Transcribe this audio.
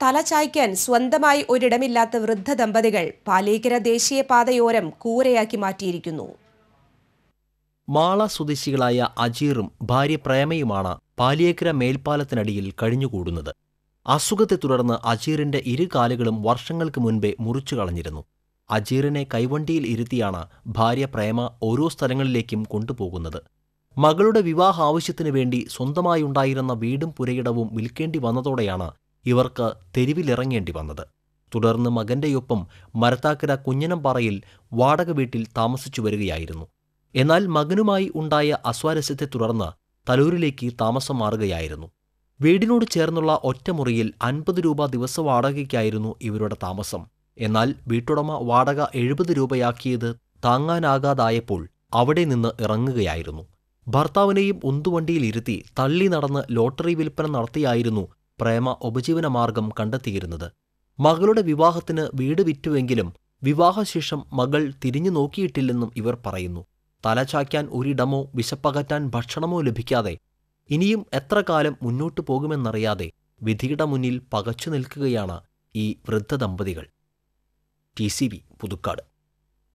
തല ചായ്ക്കാൻ സ്വന്തമായി ഒരിടമില്ലാത്ത വൃദ്ധ ദമ്പതികൾ പാലേക്കര ദേശീയപാതയോരം കൂരയാക്കി മാറ്റിയിരിക്കുന്നു. മാള സ്വദേശികളായ അജീറും ഭാര്യ പ്രേമയുമാണ് പാലിയേക്കര മേൽപ്പാലത്തിനടിയിൽ കഴിഞ്ഞുകൂടുന്നത്. അസുഖത്തെ തുടർന്ന് അജീറിന്റെ കാലുകളും വർഷങ്ങൾക്ക് മുൻപേ മുറിച്ചു കളഞ്ഞിരുന്നു. അജീറിനെ കൈവണ്ടിയിൽ ഇരുത്തിയാണ് ഭാര്യ പ്രേമ ഓരോ സ്ഥലങ്ങളിലേക്കും കൊണ്ടുപോകുന്നത്. മകളുടെ വിവാഹ ആവശ്യത്തിനു വേണ്ടി സ്വന്തമായുണ്ടായിരുന്ന വീടും പുരയിടവും വിൽക്കേണ്ടി വന്നതോടെയാണ് ഇവർക്ക് തെരുവിലിറങ്ങേണ്ടി വന്നത്. തുടർന്ന് മകന്റെയൊപ്പം മരത്താക്കര കുഞ്ഞനംപാറയിൽ വാടക വീട്ടിൽ താമസിച്ചു വരികയായിരുന്നു. എന്നാൽ മകനുമായി ഉണ്ടായ അസ്വാരസ്യത്തെ തുടർന്ന് തലൂരിലേക്ക് താമസം മാറുകയായിരുന്നു. വീടിനോട് ചേർന്നുള്ള ഒറ്റമുറിയിൽ 50 രൂപ ദിവസ വാടകയ്ക്കായിരുന്നു ഇവരുടെ താമസം. എന്നാൽ വീട്ടുടമ വാടക 70 രൂപയാക്കിയത് താങ്ങാനാകാതായപ്പോൾ അവിടെ നിന്ന് ഇറങ്ങുകയായിരുന്നു. ഭർത്താവിനെയും ഉന്തുവണ്ടിയിലിരുത്തി തള്ളി നടന്ന് ലോട്ടറി വിൽപ്പന നടത്തിയായിരുന്നു പ്രേമ ഉപജീവനമാർഗം കണ്ടെത്തിയിരുന്നത്. മകളുടെ വിവാഹത്തിന് വീട് വിറ്റുവെങ്കിലും വിവാഹശേഷം മകൾ തിരിഞ്ഞു നോക്കിയിട്ടില്ലെന്നും ഇവർ പറയുന്നു. തലചായ്ക്കാൻ ഒരിടമോ വിശപ്പകറ്റാൻ ഭക്ഷണമോ ലഭിക്കാതെ ഇനിയും എത്ര കാലം മുന്നോട്ടു പോകുമെന്നറിയാതെ വിധിയുടെ മുന്നിൽ പകച്ചു നിൽക്കുകയാണ് ഈ വൃദ്ധ ദമ്പതികൾ. TCV പുതുക്കാട്.